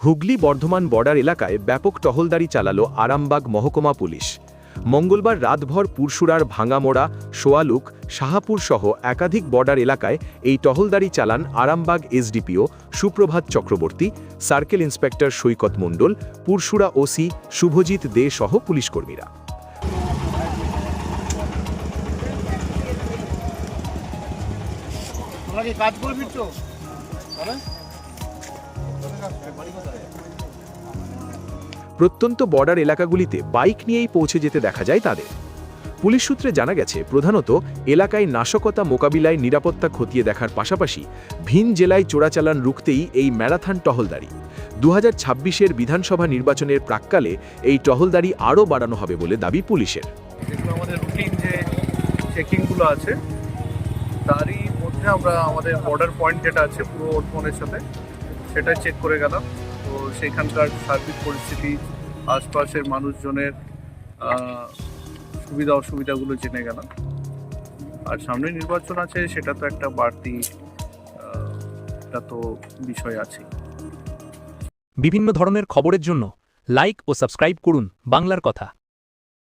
Hooghly Bardhaman border এলাকায় ব্যাপক টহলদারি চালালো আরামবাগ মহকুমা পুলিশ। মঙ্গলবার রাতভর পুরসুরার ভাঙামোড়া, সোয়ালুক, শাহাপুর সহ একাধিক বর্ডার এলাকায় এই টহলদারি চালান আরামবাগ এসডিপিও সুপ্রভাত চক্রবর্তী, সার্কেল ইন্সপেক্টর সৈকত মণ্ডল, পুরসুরা ওসি শুভজিৎ দে সহ পুলিশকর্মীরা। প্রত্যন্ত বর্ডার এলাকাগুলিতে বাইক নিয়েই পৌঁছে যেতে দেখা যায় তাদের। পুলিশ সূত্রে জানা গেছে, প্রধানত এলাকায় নাশকতা মোকাবিলায় নিরাপত্তা খতিয়ে দেখার পাশাপাশি ভিন জেলায় চোরাচালান রুখতেই এই ম্যারাথন টহলদারি। 2026-এর বিধানসভা নির্বাচনের প্রাক্কালে এই টহলদারি আরও বাড়ানো হবে বলে দাবি পুলিশের। যেগুলো আমাদের রুটিন যে চেকিংগুলো আছে তারই মধ্যে আমরা আমাদের বর্ডার পয়েন্ট যেটা আছে পুরো বর্ধমানের সাথে সেটা চেক করে গেলাম। তো সেখানকার সার্বিক পরিস্থিতি, আশপাশের মানুষজনের সুবিধা অসুবিধাগুলো জেনে গেলাম। আর সামনে নির্বাচন আছে, সেটা তো একটা বাড়তি এটা তো বিষয় আছে। বিভিন্ন ধরনের খবরের জন্য লাইক ও সাবস্ক্রাইব করুন বাংলার কথা।